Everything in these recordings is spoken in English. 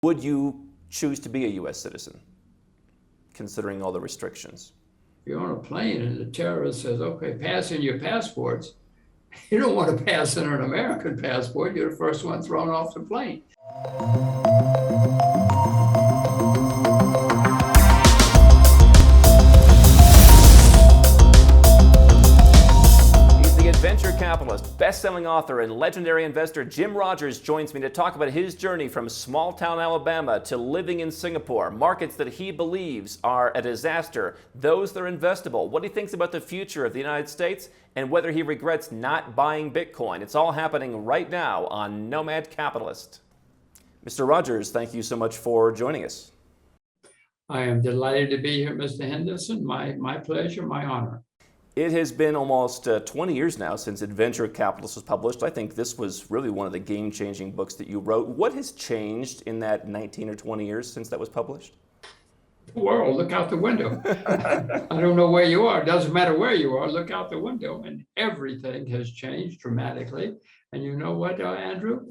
Would you choose to be a U.S. citizen, considering all the restrictions? If you're on a plane and the terrorist says, okay, pass in your passports, you don't want to pass in an American passport. You're the first one thrown off the plane. Venture capitalist, best-selling author, and legendary investor Jim Rogers joins me to talk about his journey from small-town Alabama to living in Singapore, markets that he believes are a disaster, those that are investable, what he thinks about the future of the United States, and whether he regrets not buying Bitcoin. It's all happening right now on Nomad Capitalist. Mr. Rogers, thank you so much for joining us. I am delighted to be here, Mr. Henderson. My pleasure, my honor. It has been almost 20 years now since Venture Capitalist was published. I think this was really one of the game-changing books that you wrote. What has changed in that 19 or 20 years since that was published? The world, look out the window. I don't know where you are. It doesn't matter where you are. Look out the window, and everything has changed dramatically. And you know what, Andrew?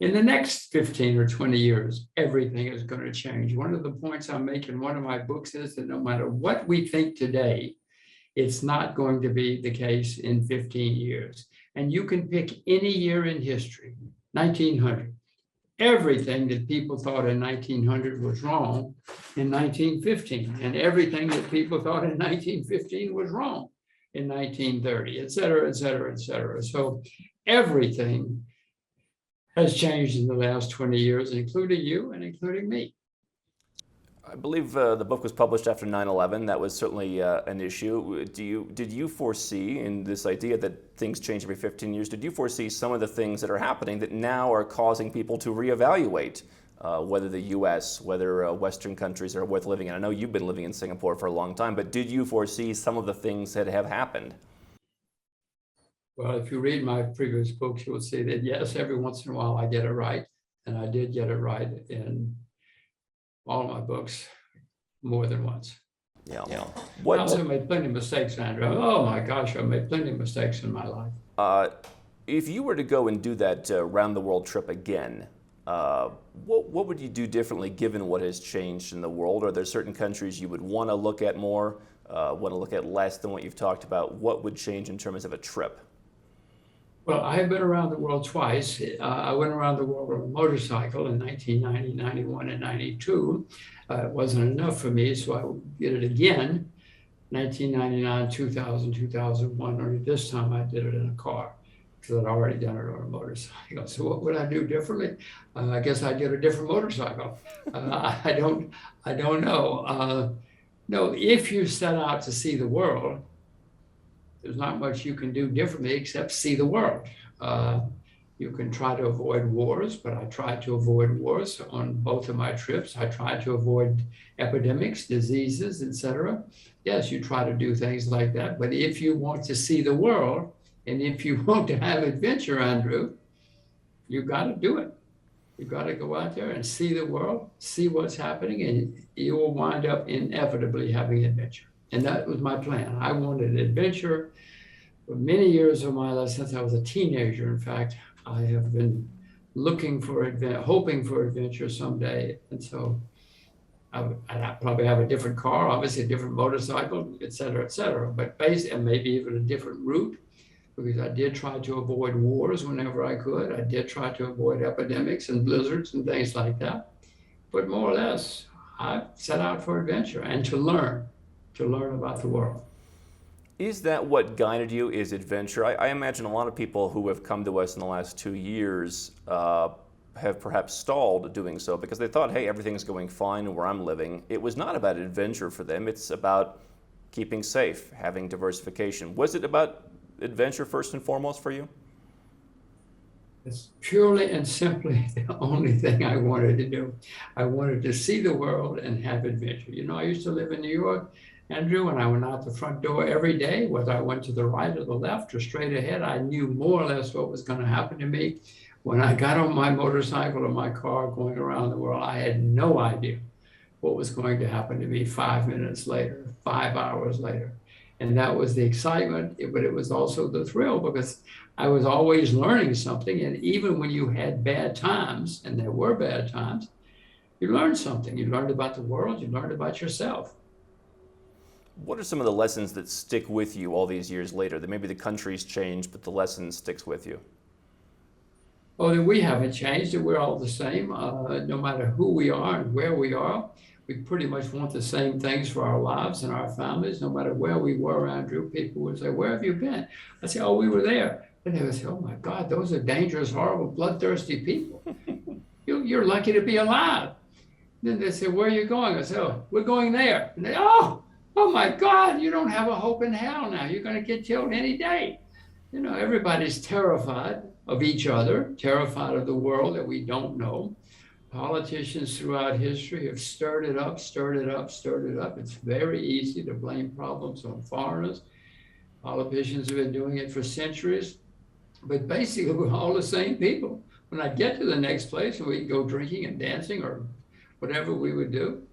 In the next 15 or 20 years, everything is going to change. One of the points I make in one of my books is that no matter what we think today, it's not going to be the case in 15 years. And you can pick any year in history, 1900. Everything that people thought in 1900 was wrong in 1915, and everything that people thought in 1915 was wrong in 1930, et cetera, et cetera, et cetera. So everything has changed in the last 20 years, including you and including me. I believe the book was published after 9/11. That was certainly an issue. Did you foresee in this idea that things change every 15 years, did you foresee some of the things that are happening that now are causing people to reevaluate whether the U.S., whether Western countries are worth living in? I know you've been living in Singapore for a long time, but did you foresee some of the things that have happened? Well, if you read my previous books, you will see that, yes, every once in a while I get it right, and I did get it right in all my books more than once. Yeah. I also made plenty of mistakes, Andrew. Oh my gosh, I made plenty of mistakes in my life. If you were to go and do that round the world trip again, what would you do differently given what has changed in the world? Are there certain countries you would want to look at more, want to look at less than what you've talked about? What would change in terms of a trip? Well, I have been around the world twice. I went around the world on a motorcycle in 1990, 91, and 92. It wasn't enough for me, so I did it again, 1999, 2000, 2001. Only this time I did it in a car because I'd already done it on a motorcycle. So what would I do differently? I guess I did a different motorcycle. I don't know. No, if you set out to see the world, there's not much you can do differently except see the world. You can try to avoid wars, but I tried to avoid wars on both of my trips. I tried to avoid epidemics, diseases, etc. Yes, you try to do things like that, but if you want to see the world, and if you want to have adventure, Andrew, you've got to do it. You've got to go out there and see the world, see what's happening, and you will wind up inevitably having adventure. And that was my plan. I wanted adventure for many years of my life, since I was a teenager. In fact, I have been looking for adventure, hoping for adventure someday. And so I'd probably have a different car, obviously a different motorcycle, et cetera, but basically, and maybe even a different route, because I did try to avoid wars whenever I could. I did try to avoid epidemics and blizzards and things like that. But more or less, I set out for adventure and to learn about the world. Is that what guided you, is adventure? I imagine a lot of people who have come to us in the last 2 years have perhaps stalled doing so because they thought, hey, everything's going fine where I'm living. It was not about adventure for them. It's about keeping safe, having diversification. Was it about adventure first and foremost for you? It's purely and simply the only thing I wanted to do. I wanted to see the world and have adventure. You know, I used to live in New York, Andrew, and I went out the front door every day, whether I went to the right or the left or straight ahead. I knew more or less what was going to happen to me. When I got on my motorcycle or my car going around the world, I had no idea what was going to happen to me 5 minutes later, 5 hours later. And that was the excitement, but it was also the thrill because I was always learning something. And even when you had bad times, and there were bad times, you learned something. You learned about the world, you learned about yourself. What are some of the lessons that stick with you all these years later? That maybe the country's changed, but the lesson sticks with you. Oh, that we haven't changed, that we're all the same, no matter who we are and where we are. We pretty much want the same things for our lives and our families, no matter where we were, Andrew. People would say, where have you been? I'd say, oh, we were there. And they would say, oh my God, those are dangerous, horrible, bloodthirsty people. You're lucky to be alive. Then they say, where are you going? I say, oh, we're going there. And they, oh my God, you don't have a hope in hell now. You're going to get killed any day. You know, everybody's terrified of each other, terrified of the world that we don't know. Politicians throughout history have stirred it up, stirred it up, stirred it up. It's very easy to blame problems on foreigners. Politicians have been doing it for centuries, but basically we're all the same people. When I get to the next place and we go drinking and dancing or whatever we would do,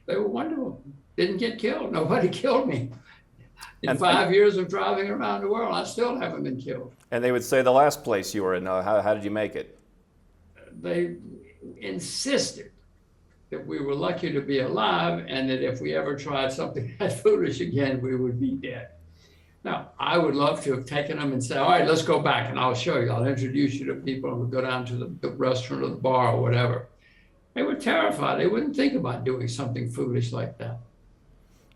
they were wonderful. Didn't get killed. Nobody killed me. In 5 years of driving around the world, I still haven't been killed. And they would say the last place you were in, how did you make it? They insisted that we were lucky to be alive and that if we ever tried something that foolish again, we would be dead. Now, I would love to have taken them and said, all right, let's go back and I'll show you. I'll introduce you to people and we'll go down to the restaurant or the bar or whatever. They were terrified. They wouldn't think about doing something foolish like that.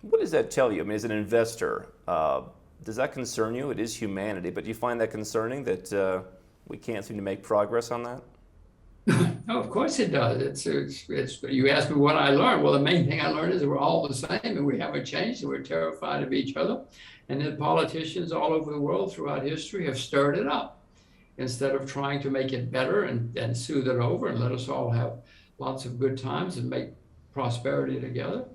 What does that tell you? I mean, as an investor, does that concern you? It is humanity, but do you find that concerning that we can't seem to make progress on that? No, of course it does. It's. You asked me what I learned. Well, the main thing I learned is that we're all the same and we haven't changed and we're terrified of each other. And that politicians all over the world throughout history have stirred it up instead of trying to make it better and soothe it over and let us all have lots of good times and make prosperity together.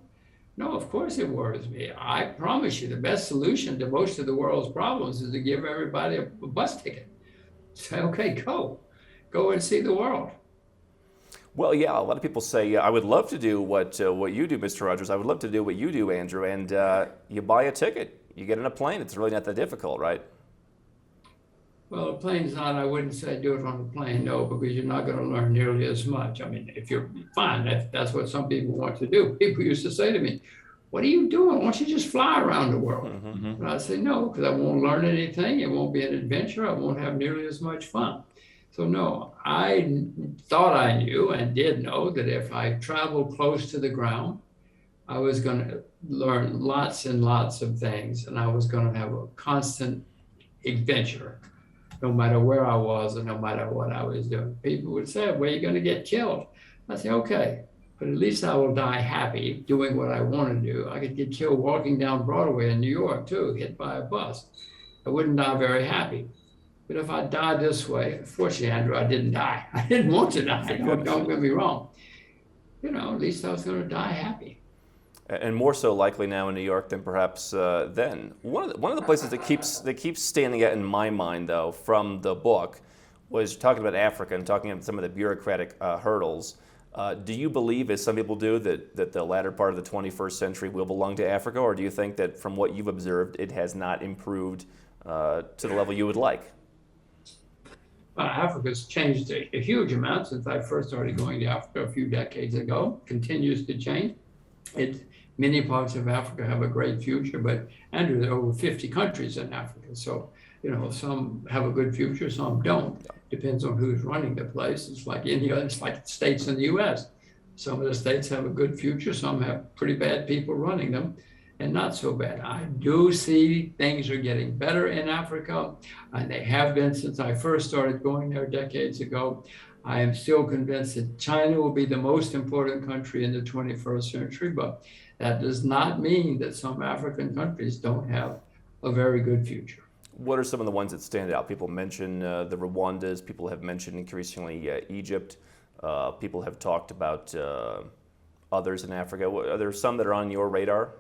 No, of course it worries me. I promise you the best solution to most of the world's problems is to give everybody a bus ticket. Say, okay, go and see the world. Well, yeah, a lot of people say, I would love to do what you do, Mr. Rogers. I would love to do what you do, Andrew. And you buy a ticket, you get in a plane. It's really not that difficult, right? Well, a plane's not, I wouldn't say do it on a plane, no, because you're not going to learn nearly as much. I mean, if you're fine, that's what some people want to do. People used to say to me, what are you doing? Why don't you just fly around the world? And I say, no, because I won't learn anything. It won't be an adventure. I won't have nearly as much fun. So no, I thought I knew and did know that if I traveled close to the ground, I was going to learn lots and lots of things, and I was going to have a constant adventure, no matter where I was and no matter what I was doing. People would say, well, you're going to get killed. I say, okay, but at least I will die happy doing what I want to do. I could get killed walking down Broadway in New York too, hit by a bus. I wouldn't die very happy. But if I died this way, fortunately, Andrew, I didn't die. I didn't want to die. Don't get me wrong. You know, at least I was going to die happy. And more so likely now in New York than perhaps then. One of the places that keeps standing out in my mind, though, from the book, was talking about Africa and talking about some of the bureaucratic hurdles. Do you believe, as some people do, that the latter part of the 21st century will belong to Africa, or do you think that from what you've observed, it has not improved to the level you would like? Africa's changed a huge amount since I first started going to Africa a few decades ago. Continues to change. Many parts of Africa have a great future, but Andrew, there are over 50 countries in Africa. So, you know, some have a good future, some don't. Depends on who's running the place. It's like India, it's like states in the US. Some of the states have a good future, some have pretty bad people running them, and not so bad. I do see things are getting better in Africa, and they have been since I first started going there decades ago. I am still convinced that China will be the most important country in the 21st century, but that does not mean that some African countries don't have a very good future. What are some of the ones that stand out? People mention the Rwandas, people have mentioned increasingly Egypt, people have talked about others in Africa. Are there some that are on your radar?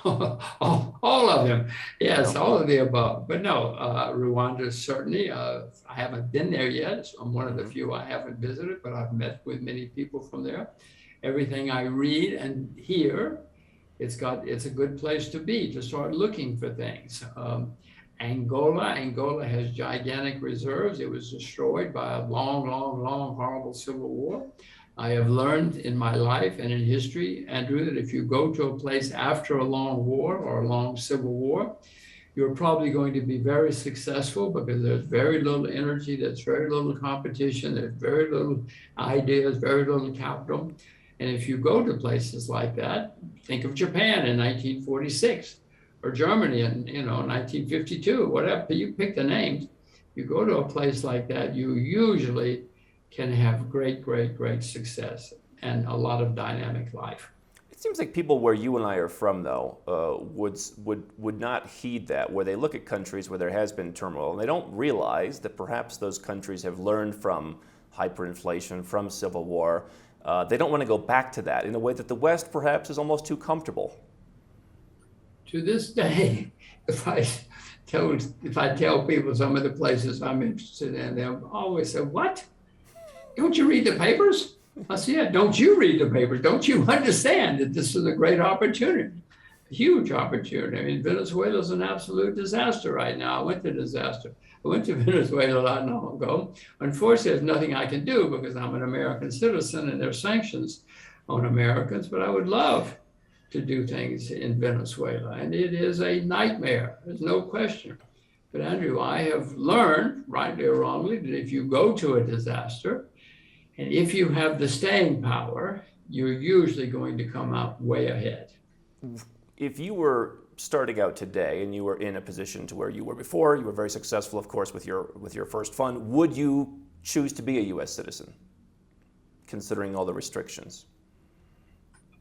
All of them, yes, all of the above. But no, Rwanda certainly. I haven't been there yet. So I'm one of the few I haven't visited, but I've met with many people from there. Everything I read and hear, it's a good place to be to start looking for things. Angola has gigantic reserves. It was destroyed by a long, horrible civil war. I have learned in my life and in history, Andrew, that if you go to a place after a long war or a long civil war, you're probably going to be very successful because there's very little energy, there's very little competition, there's very little ideas, very little capital. And if you go to places like that, think of Japan in 1946 or Germany in 1952, whatever, you pick the names. You go to a place like that, you usually can have great success and a lot of dynamic life. It seems like people where you and I are from, though, would not heed that, where they look at countries where there has been turmoil, and they don't realize that perhaps those countries have learned from hyperinflation, from civil war. They don't want to go back to that in a way that the West perhaps is almost too comfortable. To this day, if I tell people some of the places I'm interested in, they'll always say, "What? Don't you read the papers?" I said, "Yeah, don't you read the papers? Don't you understand that this is a great opportunity, a huge opportunity? I mean, Venezuela is an absolute disaster right now. I went to Venezuela not long ago. Unfortunately, there's nothing I can do because I'm an American citizen and there's sanctions on Americans, but I would love to do things in Venezuela. And it is a nightmare, there's no question. But Andrew, I have learned, rightly or wrongly, that if you go to a disaster, and if you have the staying power, you're usually going to come out way ahead. If you were starting out today and you were in a position to where you were before, you were very successful, of course, with your first fund, would you choose to be a U.S. citizen, considering all the restrictions?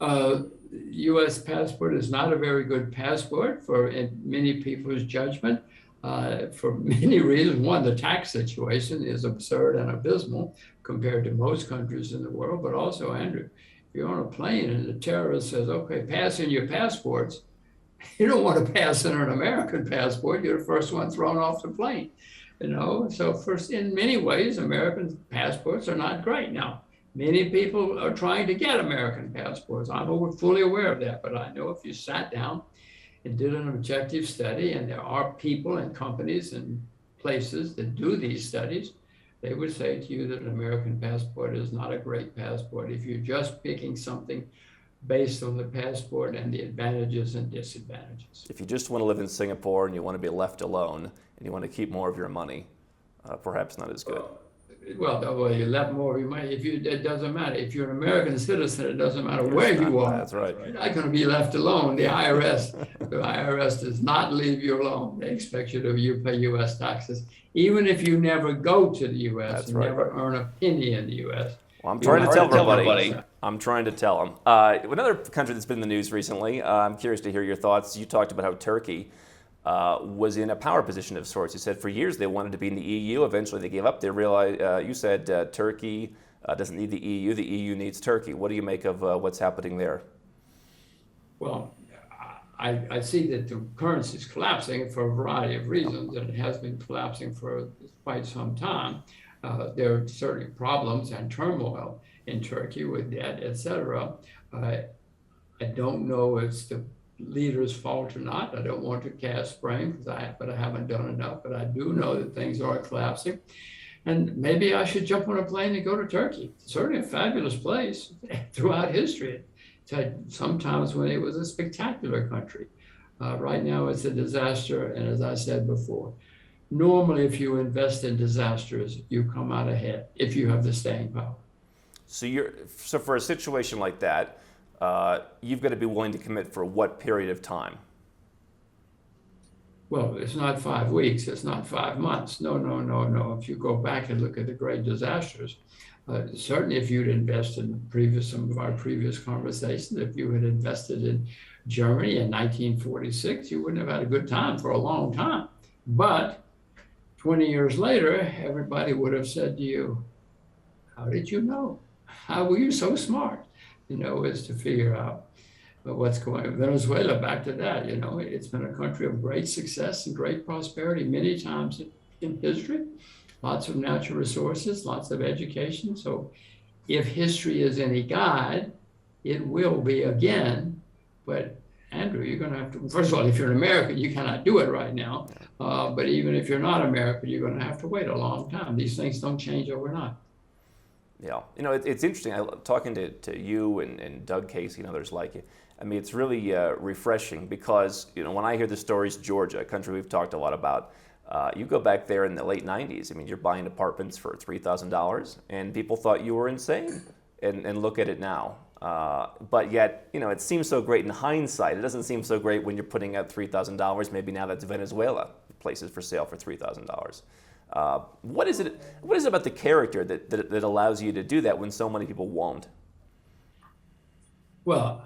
U.S. passport is not a very good passport in many people's judgment. For many reasons. One, the tax situation is absurd and abysmal compared to most countries in the world, but also, Andrew, if you're on a plane and the terrorist says, "Okay, pass in your passports," you don't want to pass in an American passport. You're the first one thrown off the plane, So first, in many ways, American passports are not great. Now, many people are trying to get American passports. I'm fully aware of that, but I know if you sat down and did an objective study, and there are people and companies and places that do these studies, they would say to you that an American passport is not a great passport if you're just picking something based on the passport and the advantages and disadvantages. If you just want to live in Singapore and you want to be left alone and you want to keep more of your money, perhaps not as good. Well, you left more of your money. It doesn't matter. If you're an American citizen, it doesn't matter where you are. That's right. You're not going to be left alone. The IRS does not leave you alone. They expect you to pay U.S. taxes, even if you never go to the U.S. That's and right. never earn a penny in the U.S. Well, I'm trying to tell everybody. I'm trying to tell them. Another country that's been in the news recently, I'm curious to hear your thoughts. You talked about how Turkey was in a power position of sorts. You said for years they wanted to be in the EU. Eventually they gave up. They realized, you said Turkey doesn't need the EU needs Turkey. What do you make of what's happening there? Well, I see that the currency is collapsing for a variety of reasons, and it has been collapsing for quite some time. There are certainly problems and turmoil in Turkey with debt, etc. I don't know if it's the leader's fault or not. I don't want to cast blame, but I haven't done enough. But I do know that things are collapsing, and maybe I should jump on a plane and go to Turkey. It's certainly a fabulous place throughout history. Sometimes when it was a spectacular country. Right now it's a disaster, and as I said before, normally if you invest in disasters, you come out ahead if you have the staying power. So for a situation like that, you've got to be willing to commit for what period of time? Well, it's not 5 weeks, it's not 5 months. No. If you go back and look at the great disasters, certainly if you'd invested in some of our previous conversations, if you had invested in Germany in 1946, you wouldn't have had a good time for a long time. But 20 years later, everybody would have said to you, "How did you know? How were you so smart?" Is to figure out what's going on. Venezuela, back to that, it's been a country of great success and great prosperity many times in history. Lots of natural resources, lots of education. So if history is any guide, it will be again. But Andrew, you're going to have to, first of all, if you're an American, you cannot do it right now. But even if you're not American, you're going to have to wait a long time. These things don't change overnight. Yeah, you know, it's interesting. Talking to you and Doug Casey and others like you. I mean, it's really refreshing because, you know, when I hear the stories, Georgia, a country we've talked a lot about, you go back there in the late 90s. I mean, you're buying apartments for $3,000 and people thought you were insane. And look at it now. But yet, you know, it seems so great in hindsight. It doesn't seem so great when you're putting out $3,000. Maybe now that's Venezuela, places for sale for $3,000. What is it about the character that allows you to do that when so many people won't? Well,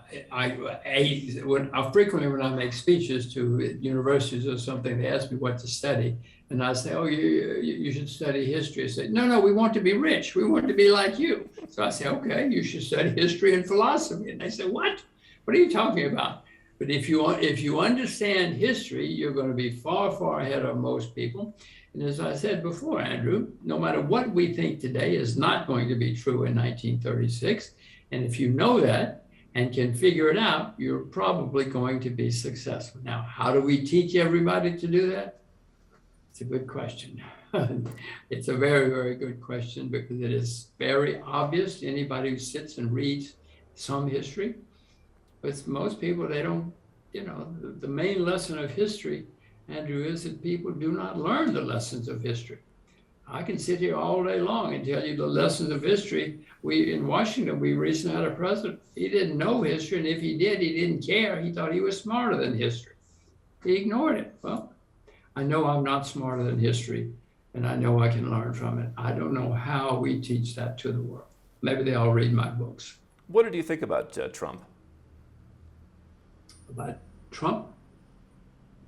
frequently when I make speeches to universities or something, they ask me what to study. And I say, oh, you should study history. I say, no, we want to be rich. We want to be like you. So I say, okay, you should study history and philosophy. And they say, what? What are you talking about? But if you understand history, you're going to be far, far ahead of most people. And as I said before, Andrew, no matter what we think today is not going to be true in 1936. And if you know that and can figure it out, you're probably going to be successful. Now, how do we teach everybody to do that? It's a good question. It's a very, very good question because it is very obvious to anybody who sits and reads some history. But most people, they don't, you know, the main lesson of history, Andrew, is that people do not learn the lessons of history. I can sit here all day long and tell you the lessons of history. In Washington, we recently had a president. He didn't know history, and if he did, he didn't care. He thought he was smarter than history. He ignored it. Well, I know I'm not smarter than history, and I know I can learn from it. I don't know how we teach that to the world. Maybe they all read my books. What did you think about Trump? About Trump?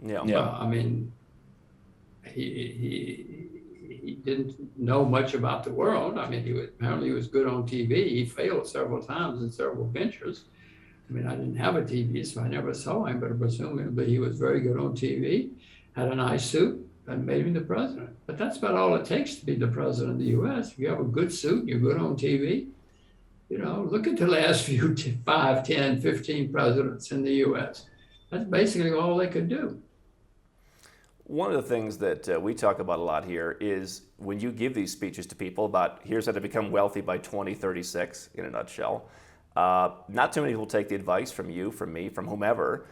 Yeah. Well, I mean, he didn't know much about the world. I mean, apparently he was good on TV. He failed several times in several ventures. I mean, I didn't have a TV, so I never saw him, but presumably he was very good on TV, had a nice suit, and made him the president. But that's about all it takes to be the president of the U.S. If you have a good suit, you're good on TV. You know, look at the last few 5, 10, 15 presidents in the U.S. That's basically all they could do. One of the things that we talk about a lot here is when you give these speeches to people about here's how to become wealthy by 2036, in a nutshell, not too many people take the advice from you, from me, from whomever.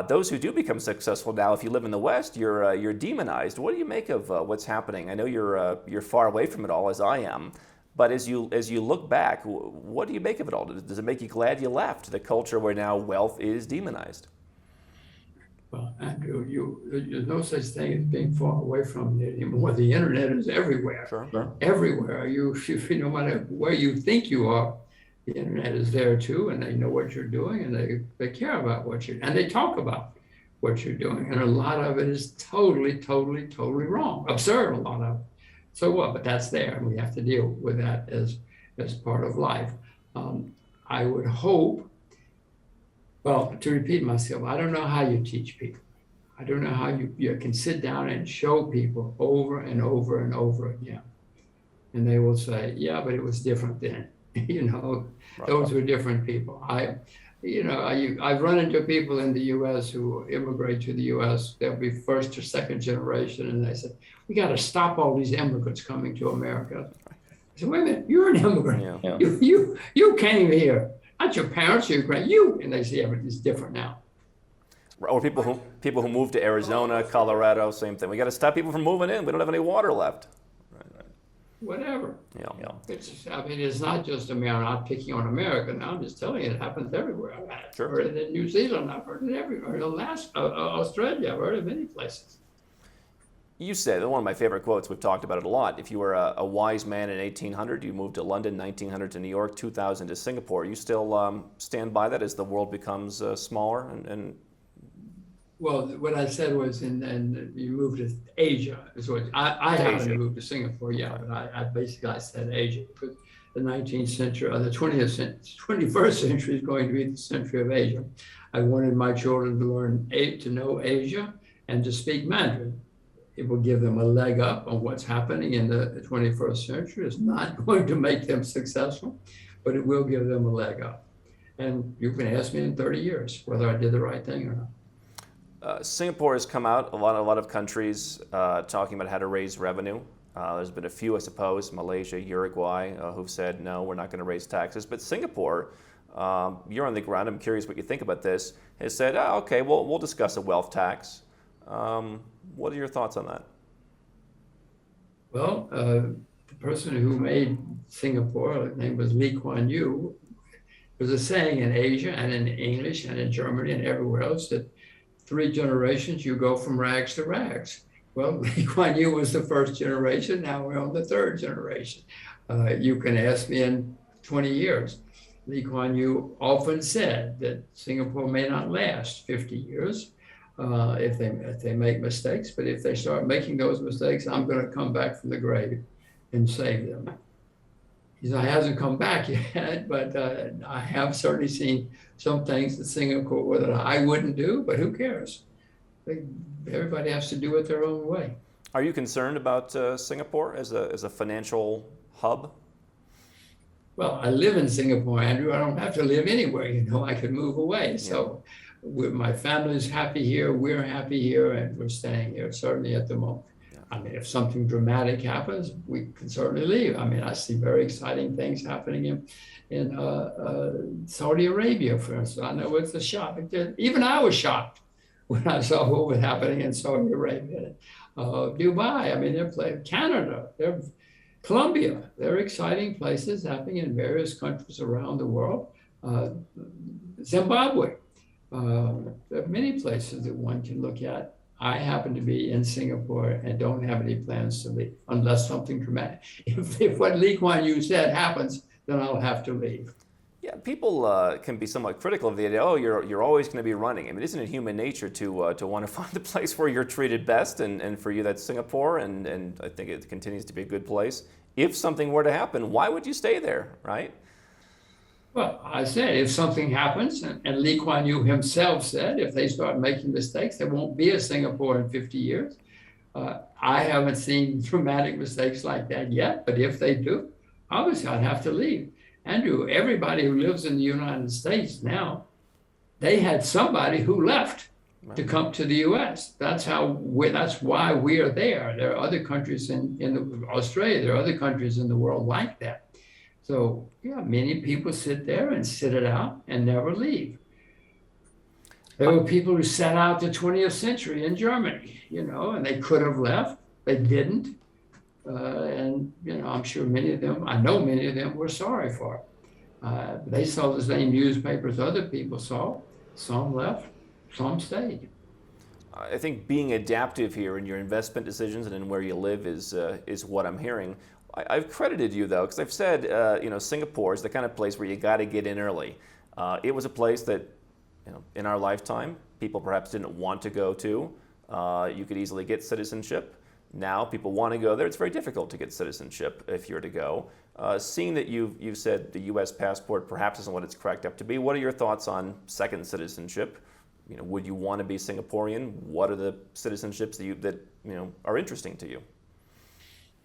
Those who do become successful now, if you live in the West, you're demonized. What do you make of what's happening? I know you're far away from it all, as I am. But as you look back, what do you make of it all? Does it make you glad you left the culture where now wealth is demonized? Well, Andrew, there's no such thing as being far away from it anymore. The internet is everywhere. Sure. Everywhere. No matter where you think you are, the internet is there too, and they know what you're doing, and they care about and they talk about what you're doing. And a lot of it is totally wrong. Absurd, a lot of it. So what? But that's there, and we have to deal with that as part of life. I would hope. Well, to repeat myself, I don't know how you teach people. I don't know how you can sit down and show people over and over and over again. And they will say, yeah, but it was different then. Those were different people. I've run into people in the U.S. who immigrate to the U.S. They'll be first or second generation. And they said, we got to stop all these immigrants coming to America. I said, wait a minute, you're an immigrant. Yeah. You came here. Not your parents, your you, and they say everything's different now. Or people who move to Arizona, Colorado, same thing. We got to stop people from moving in. We don't have any water left. Right. Whatever. Yeah. It's not just America. I'm not picking on America now. I'm just telling you it happens everywhere. I've heard it in New Zealand. I've heard it everywhere. Alaska, Australia. I've heard it many places. You said, one of my favorite quotes, we've talked about it a lot, if you were a wise man in 1800, you moved to London, 1900 to New York, 2000 to Singapore. You still stand by that as the world becomes smaller? Well, what I said was, and you moved to Asia. Is what I happened to move to Singapore, yeah, but I said Asia, because the 19th century, or the 21st century is going to be the century of Asia. I wanted my children to know Asia and to speak Mandarin. It will give them a leg up on what's happening in the 21st century. It's not going to make them successful, but it will give them a leg up. And you can ask me in 30 years whether I did the right thing or not. Singapore has come out, a lot of countries talking about how to raise revenue. There's been a few, I suppose, Malaysia, Uruguay, who've said, no, we're not going to raise taxes. But Singapore, you're on the ground, I'm curious what you think about this, has said, oh, okay, we'll discuss a wealth tax. What are your thoughts on that? Well, the person who made Singapore, his name was Lee Kuan Yew, there's a saying in Asia and in English and in Germany and everywhere else that 3 generations, you go from rags to rags. Well, Lee Kuan Yew was the first generation. Now we're on the 3rd generation. You can ask me in 20 years. Lee Kuan Yew often said that Singapore may not last 50 years if they make mistakes, but if they start making those mistakes, I'm going to come back from the grave and save them. He hasn't come back yet, but I have certainly seen some things that Singapore that I wouldn't do, but who cares? Everybody has to do it their own way. Are you concerned about Singapore as a financial hub? Well, I live in Singapore, Andrew. I don't have to live anywhere. I could move away. So my family's happy here. We're happy here, and we're staying here, certainly at the moment. I mean, if something dramatic happens, we can certainly leave. I mean, I see very exciting things happening in Saudi Arabia, for instance. I know it's a shock. Even I was shocked when I saw what was happening in Saudi Arabia. Dubai, I mean, they're playing Canada, they're Colombia. There are exciting places happening in various countries around the world. Zimbabwe. There are many places that one can look at. I happen to be in Singapore and don't have any plans to leave unless something dramatic. If what Lee Kuan Yew said happens, then I'll have to leave. Yeah, people can be somewhat critical of the idea, oh, you're always going to be running. I mean, isn't it human nature to want to find the place where you're treated best? And for you, that's Singapore, and I think it continues to be a good place. If something were to happen, why would you stay there, right? Well, I said, if something happens, and Lee Kuan Yew himself said, if they start making mistakes, there won't be a Singapore in 50 years. I haven't seen dramatic mistakes like that yet, but if they do, obviously I'd have to leave. Andrew, everybody who lives in the United States now, they had somebody who left to come to the U.S. That's why we are there. There are other countries in Australia, there are other countries in the world like that. So, yeah, many people sit there and sit it out and never leave. There were people who sat out the 20th century in Germany, and they could have left. They didn't. And, I'm sure I know many of them were sorry for it. They saw the same newspapers other people saw. Some left, some stayed. I think being adaptive here in your investment decisions and in where you live is what I'm hearing. I've credited you, though, because I've said, Singapore is the kind of place where you got to get in early. It was a place that, in our lifetime, people perhaps didn't want to go to. You could easily get citizenship. Now people want to go there. It's very difficult to get citizenship if you're to go. Seeing that you've said the U.S. passport perhaps isn't what it's cracked up to be, what are your thoughts on second citizenship? Would you want to be Singaporean? What are the citizenships that are interesting to you?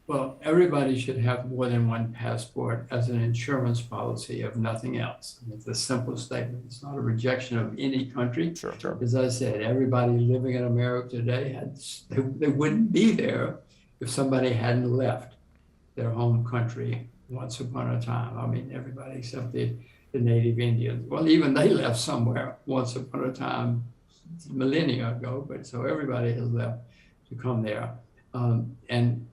Well, everybody should have more than one passport as an insurance policy, if nothing else. It's a simple statement. It's not a rejection of any country. Sure. As I said, everybody living in America today, they wouldn't be there if somebody hadn't left their home country once upon a time. I mean, everybody except the native Indians. Well, even they left somewhere once upon a time, millennia ago, but so everybody has left to come there. And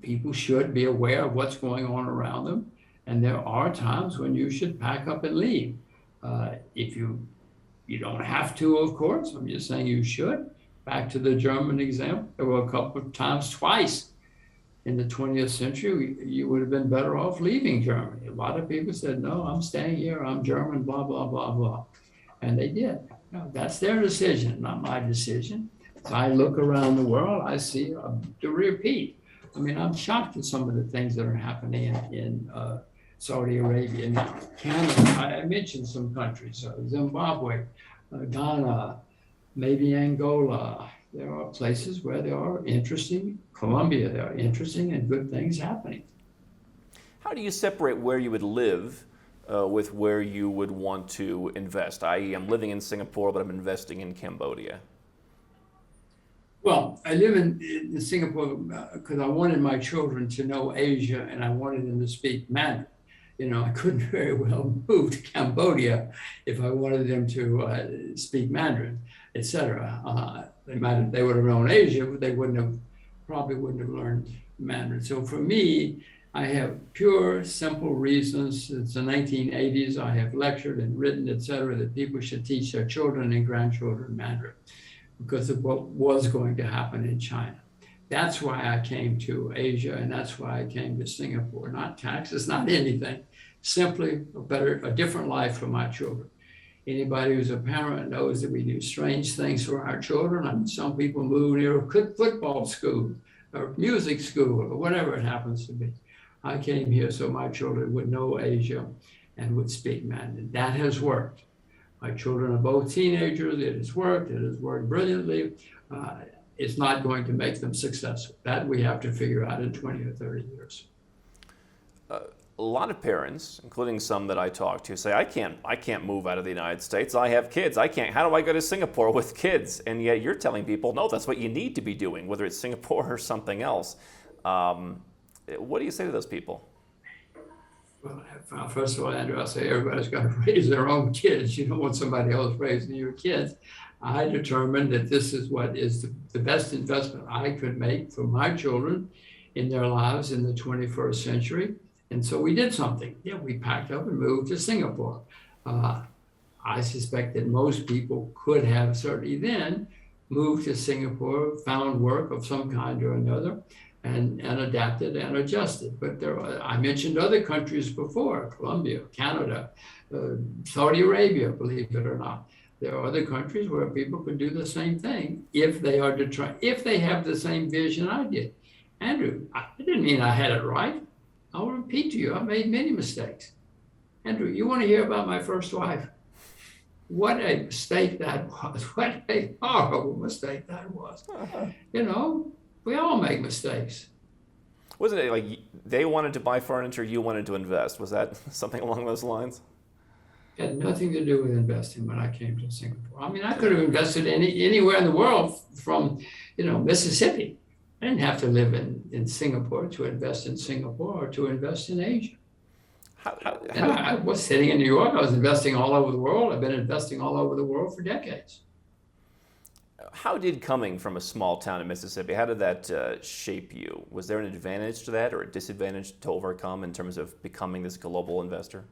people should be aware of what's going on around them. And there are times when you should pack up and leave. If you don't have to, of course, I'm just saying you should. Back to the German example, there were a couple of times, twice in the 20th century, you would have been better off leaving Germany. A lot of people said, no, I'm staying here, I'm German, blah, blah, blah, blah. And they did. That's their decision, not my decision. As I look around the world, I see, to repeat, I mean, I'm shocked at some of the things that are happening in Saudi Arabia and Canada. I mentioned some countries, Zimbabwe, Ghana, maybe Angola. There are places where there are interesting, Colombia, there are interesting and good things happening. How do you separate where you would live with where you would want to invest? I.e., I'm living in Singapore, but I'm investing in Cambodia. Well, I live in Singapore because I wanted my children to know Asia and I wanted them to speak Mandarin. You know, I couldn't very well move to Cambodia if I wanted them to speak Mandarin, etc. They would have known Asia, but they probably wouldn't have learned Mandarin. So for me, I have pure, simple reasons. It's the 1980s. I have lectured and written, etc., that people should teach their children and grandchildren Mandarin because of what was going to happen in China. That's why I came to Asia, and that's why I came to Singapore. Not taxes, not anything, simply a different life for my children. Anybody who's a parent knows that we do strange things for our children. I mean, some people move near a football school or music school or whatever it happens to be. I came here so my children would know Asia and would speak Mandarin. That has worked. My children are both teenagers. It has worked. It has worked brilliantly. It's not going to make them successful. That we have to figure out in 20 or 30 years. A lot of parents, including some that I talk to, say, I can't move out of the United States. I have kids. I can't. How do I go to Singapore with kids? And yet you're telling people, no, that's what you need to be doing, whether it's Singapore or something else. What do you say to those people? Well, first of all, Andrew, I'll say everybody's got to raise their own kids. You don't want somebody else raising your kids. I determined that this is what is the best investment I could make for my children in their lives in the 21st century. And so we did something. Yeah, we packed up and moved to Singapore. I suspect that most people could have certainly then moved to Singapore, found work of some kind or another, and adapted and adjusted. But I mentioned other countries before, Colombia, Canada, Saudi Arabia, believe it or not. There are other countries where people could do the same thing if they have the same vision I did. Andrew, it didn't mean I had it right. I'll repeat to you, I made many mistakes. Andrew, you want to hear about my first wife? What a mistake that was. What a horrible mistake that was. You know, we all make mistakes. Wasn't it like they wanted to buy furniture, you wanted to invest? Was that something along those lines? It had nothing to do with investing when I came to Singapore. I mean, I could have invested anywhere in the world from, Mississippi. I didn't have to live in Singapore to invest in Singapore or to invest in Asia. I was sitting in New York. I was investing all over the world. I've been investing all over the world for decades. How did coming from a small town in Mississippi, how did that shape you? Was there an advantage to that or a disadvantage to overcome in terms of becoming this global investor?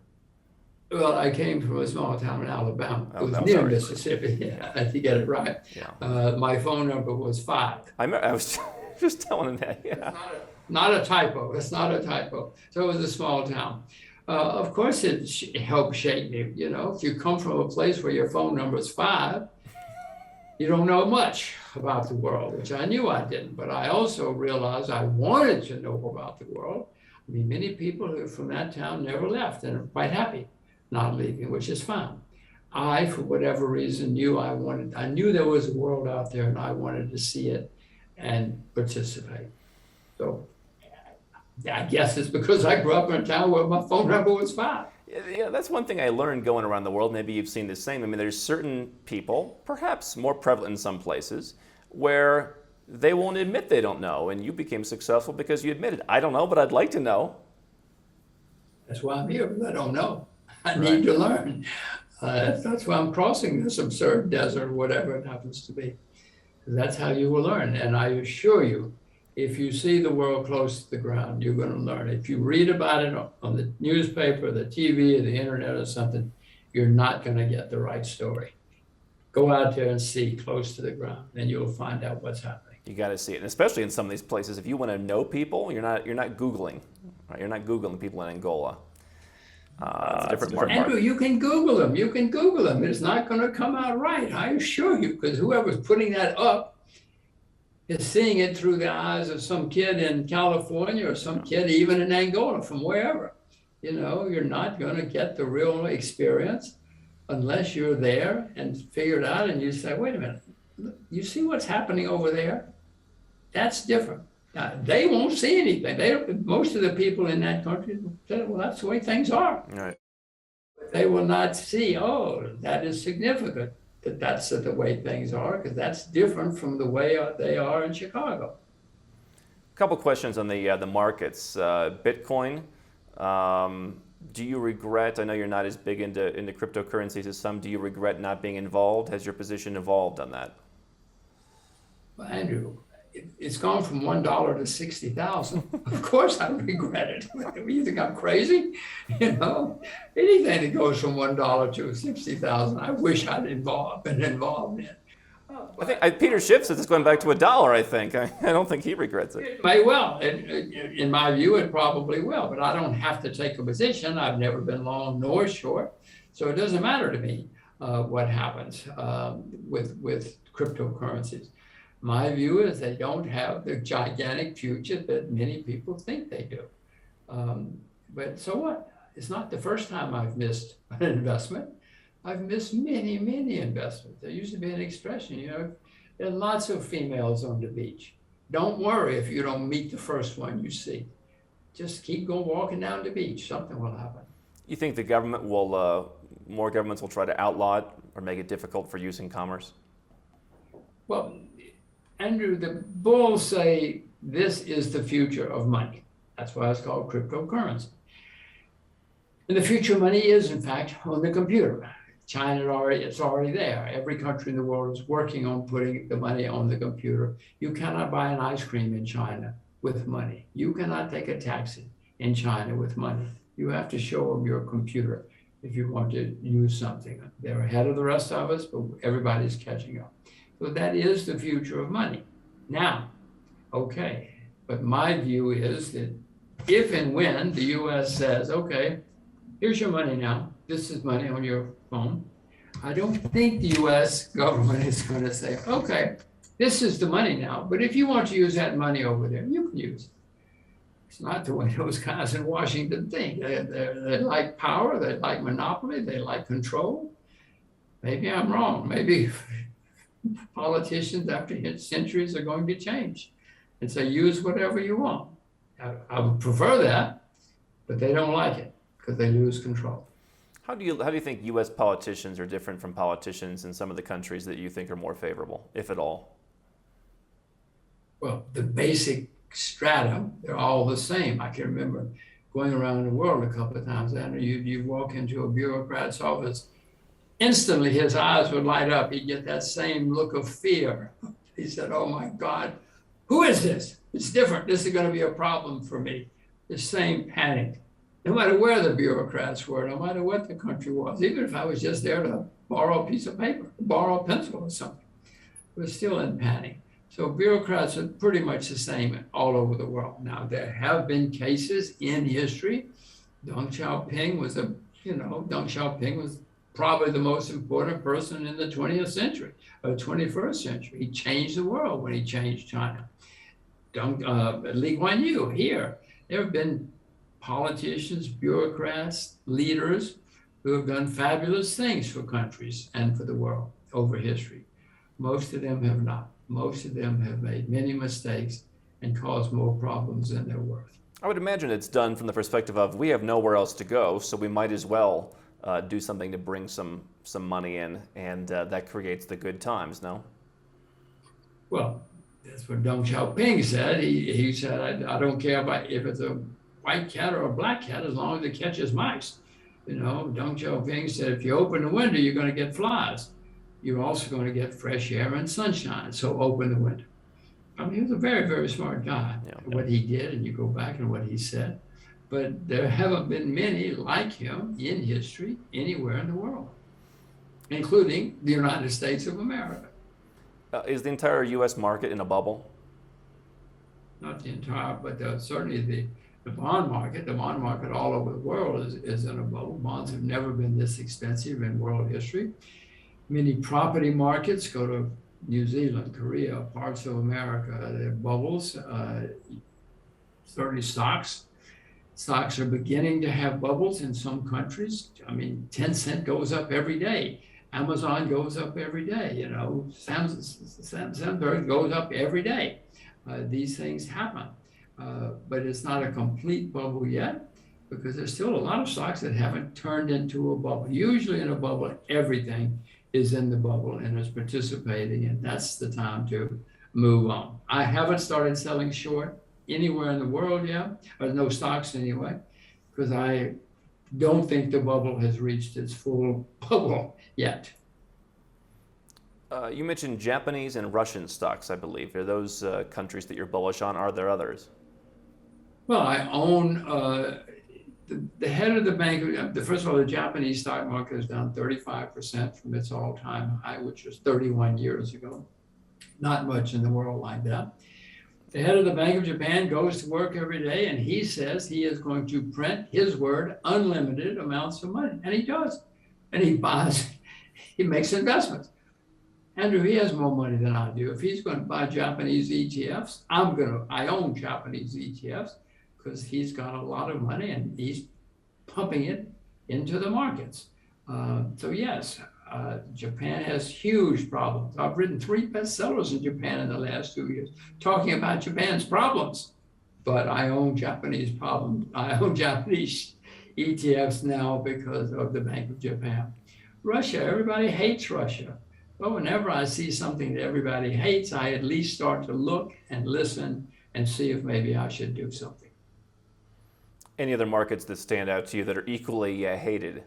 Well, I came from a small town in Alabama. It was near Mississippi. Yeah, I had to get it right. Yeah. My phone number was 5. I was just telling him that. Yeah. It's not a typo. It's not a typo. So it was a small town. Of course, it helped shape me. You know, if you come from a place where your phone number is 5, you don't know much about the world, which I knew I didn't. But I also realized I wanted to know about the world. I mean, many people who are from that town never left and are quite happy not leaving, which is fine. I, for whatever reason, I knew there was a world out there and I wanted to see it and participate. So I guess it's because I grew up in a town where my phone number was 5. Yeah, that's one thing I learned going around the world. Maybe you've seen the same. I mean, there's certain people, perhaps more prevalent in some places, where they won't admit they don't know. And you became successful because you admitted, I don't know, but I'd like to know. That's why I'm here, because I don't know. I need to learn. That's why I'm crossing this absurd desert, whatever it happens to be. That's how you will learn. And I assure you, if you see the world close to the ground, you're going to learn. If you read about it on the newspaper, the TV, or the internet or something, you're not going to get the right story. Go out there and see close to the ground, and you'll find out what's happening. You got to see it, and especially in some of these places, if you want to know people, you're not Googling. Right? You're not Googling people in Angola. It's a different market. Andrew, you can Google them. You can Google them. It's not going to come out right, I assure you, because whoever's putting that up is seeing it through the eyes of some kid in California or some kid even in Angola, from wherever. You know, you're not going to get the real experience unless you're there and figure it out and you say, wait a minute, you see what's happening over there? That's different. Now, they won't see anything. Most of the people in that country say, well, that's the way things are. Right. they will not see, oh, that is significant, that that's the way things are, because that's different from the way they are in Chicago. A couple questions on the markets. Bitcoin. Do you regret? I know you're not as big into cryptocurrencies as some. Do you regret not being involved? Has your position evolved on that? Well, Andrew, it's gone from $1 to 60,000. Of course, I regret it. You think I'm crazy? You know, anything that goes from $1 to 60,000, I wish I'd been involved in. I think Peter Schiff says it's going back to $1. I think. I don't think he regrets it. It may well. In my view, it probably will. But I don't have to take a position. I've never been long nor short, so it doesn't matter to me what happens with cryptocurrencies. My view is they don't have the gigantic future that many people think they do. But so what? It's not the first time I've missed an investment. I've missed many, many investments. There used to be an expression, you know, there are lots of females on the beach. Don't worry if you don't meet the first one you see. Just keep going walking down the beach. Something will happen. You think the government will, more governments will try to outlaw it or make it difficult for use in commerce? Well, Andrew, the bulls say this is the future of money. That's why it's called cryptocurrency. And the future of money is, in fact, on the computer. China, it's already there. Every country in the world is working on putting the money on the computer. You cannot buy an ice cream in China with money. You cannot take a taxi in China with money. You have to show them your computer if you want to use something. They're ahead of the rest of us, but everybody's catching up. So that is the future of money. Now, okay, but my view is that if and when the US says, okay, here's your money now, this is money on your phone, I don't think the US government is going to say, okay, this is the money now, but if you want to use that money over there, you can use it. It's not the way those guys in Washington think. They like power, they like monopoly, they like control. Maybe I'm wrong. Maybe politicians after centuries are going to change and say, use whatever you want. I would prefer that, but they don't like it because they lose control. How do you think U.S. politicians are different from politicians in some of the countries that you think are more favorable, if at all? Well, the basic stratum, they're all the same. I can remember going around the world a couple of times, and you walk into a bureaucrat's office, instantly his eyes would light up. He'd get that same look of fear. He said, oh my God, who is this? It's different. This is going to be a problem for me. The same panic. No matter where the bureaucrats were, no matter what the country was, even if I was just there to borrow a piece of paper, borrow a pencil or something, we're still in panic. So bureaucrats are pretty much the same all over the world. Now, there have been cases in history. Deng Xiaoping was probably the most important person in the 20th century, or 21st century. He changed the world when he changed China. Lee Kuan Yew here. There have been politicians, bureaucrats, leaders who have done fabulous things for countries and for the world over history. Most of them have not. Most of them have made many mistakes and caused more problems than they're worth. I would imagine it's done from the perspective of we have nowhere else to go, so we might as well do something to bring some money in, and that creates the good times, no? Well, that's what Deng Xiaoping said. He said, I don't care if it's a white cat or a black cat, as long as it catches mice. You know, Deng Xiaoping said, if you open the window, you're going to get flies. You're also going to get fresh air and sunshine, so open the window. I mean, he was a very, very smart guy. Yeah. What he did, and you go back and what he said. But there haven't been many like him in history anywhere in the world, including the United States of America. Is the entire U.S. market in a bubble? Not the entire, but certainly the bond market. The bond market all over the world is in a bubble. Bonds have never been this expensive in world history. Many property markets, go to New Zealand, Korea, parts of America, they're bubbles. Certainly stocks. Stocks are beginning to have bubbles in some countries. I mean, 10 cent goes up every day. Amazon goes up every day. You know, Samsung goes up every day. These things happen, but it's not a complete bubble yet. because there's still a lot of stocks that haven't turned into a bubble. Usually in a bubble, everything is in the bubble and is participating, and that's the time to move on. I haven't started selling short anywhere in the world yet, or no stocks anyway, because I don't think the bubble has reached its full bubble yet. You mentioned Japanese and Russian stocks, I believe. Are those countries that you're bullish on? Are there others? Well, I own the head of the bank. First of all, the Japanese stock market is down 35% from its all-time high, which was 31 years ago. Not much in the world like that. The head of the Bank of Japan goes to work every day, and he says he is going to print, his word, unlimited amounts of money. And he does. And he buys, he makes investments. Andrew, he has more money than I do. If he's going to buy Japanese ETFs, I own Japanese ETFs because he's got a lot of money and he's pumping it into the markets. So yes, Japan has huge problems. I've written 3 bestsellers in Japan in the last 2 years, talking about Japan's problems. But I own Japanese problems. I own Japanese ETFs now because of the Bank of Japan. Russia, everybody hates Russia. But whenever I see something that everybody hates, I at least start to look and listen and see if maybe I should do something. Any other markets that stand out to you that are equally hated?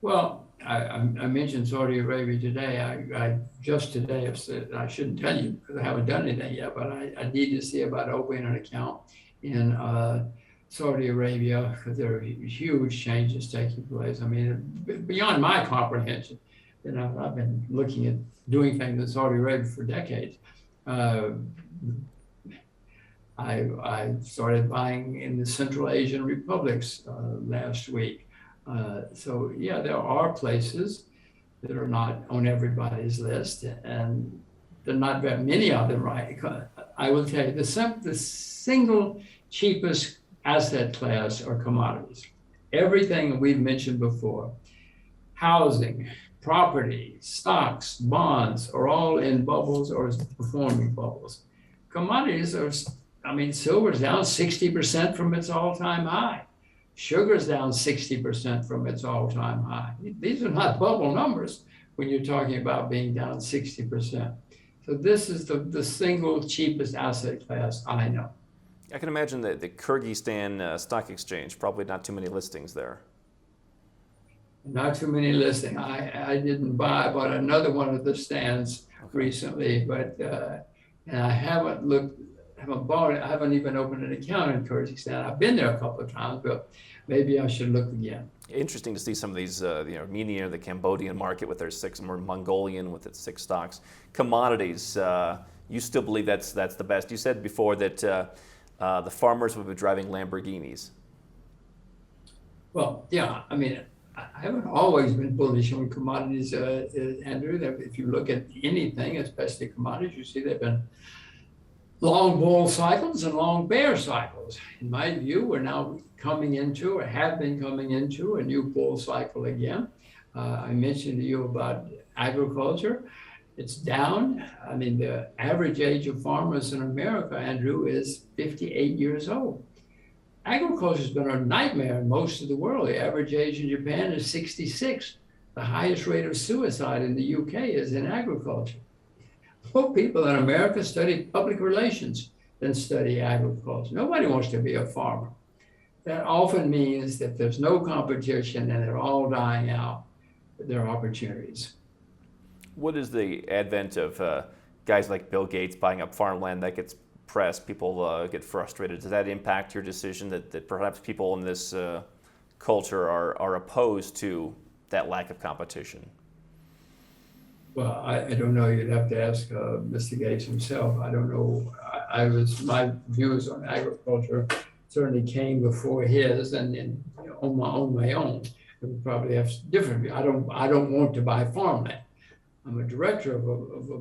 Well, I mentioned Saudi Arabia today. I just today have said, I shouldn't tell you because I haven't done anything yet, but I need to see about opening an account in Saudi Arabia because there are huge changes taking place. I mean, beyond my comprehension. You know, I've been looking at doing things in Saudi Arabia for decades. I started buying in the Central Asian republics last week. So yeah, there are places that are not on everybody's list, and there are not very many of them, right? I will tell you, the single cheapest asset class are commodities. Everything we've mentioned before, housing, property, stocks, bonds, are all in bubbles or performing bubbles. Commodities are, I mean, silver's down 60% from its all-time high. Sugar's down 60% from its all-time high. These are not bubble numbers when you're talking about being down 60%. So this is the single cheapest asset class I know. I can imagine that the Kyrgyzstan stock exchange, probably not too many listings there. Not too many listings. I didn't buy, I bought another one of the stands recently, but and I haven't bought it. I haven't even opened an account in Kyrgyzstan. I've been there a couple of times, but maybe I should look again. Interesting to see some of these, Armenia, the Cambodian market with their 6, or Mongolian with its 6 stocks. Commodities, you still believe that's the best. You said before that the farmers would be driving Lamborghinis. Well, yeah, I mean, I haven't always been bullish on commodities, Andrew. If you look at anything, especially commodities, you see they've been long bull cycles and long bear cycles. In my view, we're now coming into, or have been coming into, a new bull cycle again. I mentioned to you about agriculture. It's down. I mean, the average age of farmers in America, Andrew, is 58 years old. Agriculture has been a nightmare in most of the world. The average age in Japan is 66. The highest rate of suicide in the UK is in agriculture. More people in America study public relations than study agriculture. Nobody wants to be a farmer. That often means that there's no competition and they're all dying out their opportunities. What is the advent of guys like Bill Gates buying up farmland that gets pressed? People get frustrated. Does that impact your decision that perhaps people in this culture are opposed to that lack of competition? Well, I don't know. You'd have to ask Mr. Gates himself. I don't know. My views on agriculture certainly came before his, and on my own, I would probably have different views. I don't want to buy farmland. I'm a director of a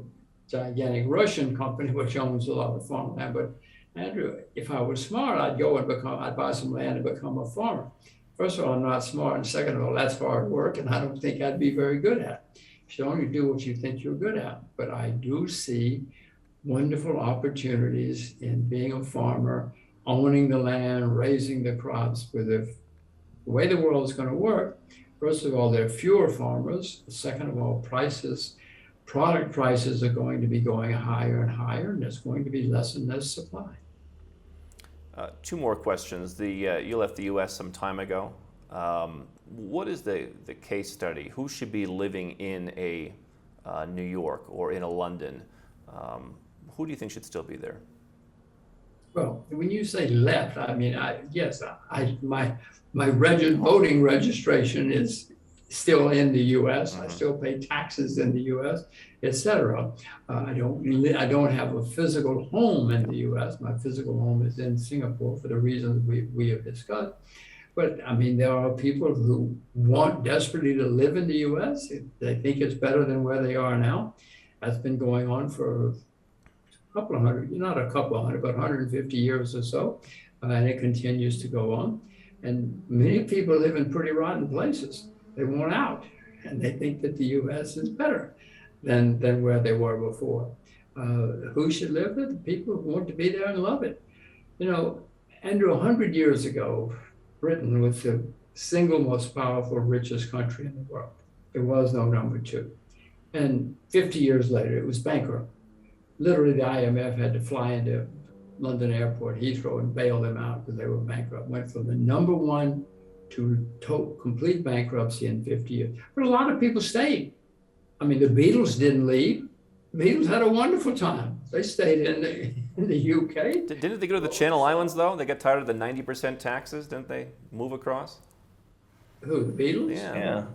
gigantic Russian company which owns a lot of farmland. But Andrew, if I was smart, I'd buy some land and become a farmer. First of all, I'm not smart, and second of all, that's hard work, and I don't think I'd be very good at it. You should only do what you think you're good at. But I do see wonderful opportunities in being a farmer owning the land, raising the crops. But the way the world is going to work, first of all, there are fewer farmers. Second of all, product prices are going to be going higher and higher, and there's going to be less and less supply. Two more questions. You left the U.S. some time ago. What is the case study? Who should be living in a New York or in a London? Who do you think should still be there? Well, when you say left, I mean, my voting registration is still in the U.S. I still pay taxes in the U.S., etc. I don't have a physical home in the U.S. My physical home is in Singapore for the reasons we have discussed. But I mean, there are people who want desperately to live in the U.S. They think it's better than where they are now. That's been going on for a couple of hundred, not a couple of hundred, but 150 years or so. And it continues to go on. And many people live in pretty rotten places. They want out, and they think that the U.S. is better than where they were before. Who should live there? The people who want to be there and love it. You know, Andrew, 100 years ago, Britain was the single most powerful, richest country in the world. There was no number two. And 50 years later, it was bankrupt. Literally, the IMF had to fly into London Airport, Heathrow, and bail them out because they were bankrupt. Went from the number one to complete bankruptcy in 50 years. But a lot of people stayed. I mean, the Beatles didn't leave. The Beatles had a wonderful time. They stayed in the UK. Didn't they go to the Channel Islands, though? They got tired of the 90% taxes. Didn't they move across? Who, the Beatles? Yeah.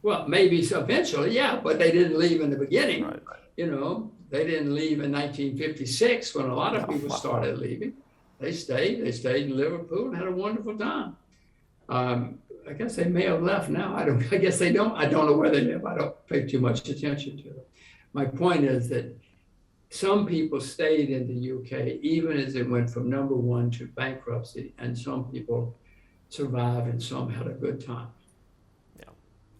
Well, maybe so eventually, yeah, but they didn't leave in the beginning. Right. You know, they didn't leave in 1956 when a lot of people started leaving. They stayed in Liverpool and had a wonderful time. I guess they may have left now. I guess they don't. I don't know where they live. I don't pay too much attention to them. My point is that some people stayed in the UK even as it went from number one to bankruptcy, and some people survived and some had a good time. Yeah.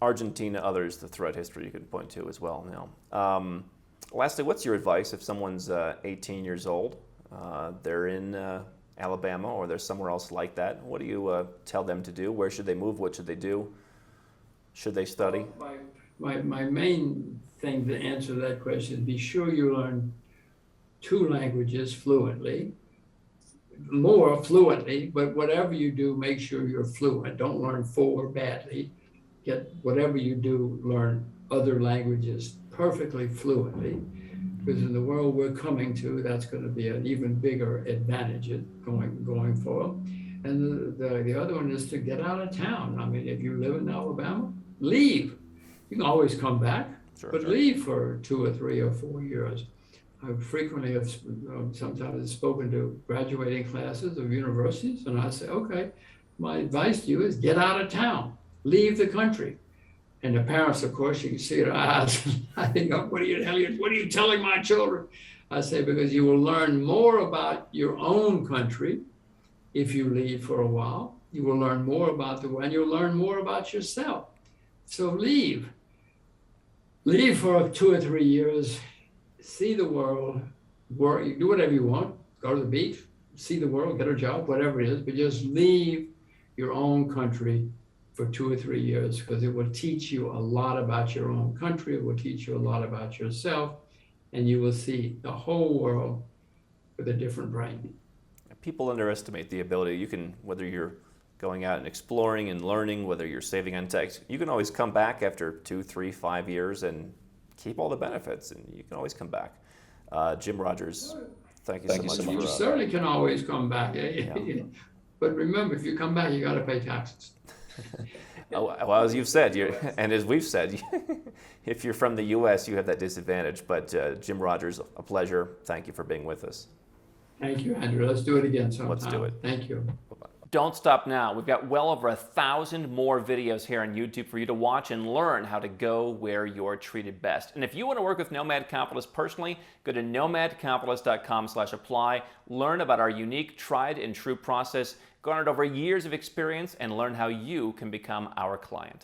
Argentina, others throughout history you could point to as well now. Lastly, what's your advice if someone's 18 years old, they're in Alabama or they're somewhere else like that? What do you tell them to do? Where should they move? What should they do? Should they study? My main thing to answer that question is be sure you learn 2 languages fluently, more fluently, but whatever you do, make sure you're fluent. Don't learn 4 badly. Whatever you do, learn other languages perfectly fluently, because in the world we're coming to, that's going to be an even bigger advantage going forward. And the other one is to get out of town. I mean, if you live in Alabama, leave. You can always come back, but leave for 2 or 3 or 4 years. I frequently have sometimes spoken to graduating classes of universities, and I say, okay, my advice to you is get out of town, leave the country. And the parents, of course, you can see their eyes. I think, oh, what are you telling my children? I say, because you will learn more about your own country if you leave for a while. You will learn more about the world, and you'll learn more about yourself. So leave. Leave for 2 or 3 years, see the world, work, you do whatever you want, go to the beach, see the world, get a job, whatever it is, but just leave your own country for 2 or 3 years, because it will teach you a lot about your own country. It will teach you a lot about yourself, and you will see the whole world with a different brain. People underestimate the ability. You can, whether you're going out and exploring and learning, whether you're saving on tax, you can always come back after 2, 3, 5 years and keep all the benefits, and you can always come back. Jim Rogers, thank you so much. You certainly can always come back. Yeah. But remember, if you come back, you got to pay taxes. Well, as you've said, and as we've said, if you're from the U.S., you have that disadvantage. But Jim Rogers, a pleasure. Thank you for being with us. Thank you, Andrew. Let's do it again sometime. Let's do it. Thank you. Bye-bye. Don't stop now. We've got well over 1,000 more videos here on YouTube for you to watch and learn how to go where you're treated best. And if you want to work with Nomad Capitalists personally, go to nomadcapitalist.com/apply. Learn about our unique, tried and true process, garnered over years of experience, and learn how you can become our client.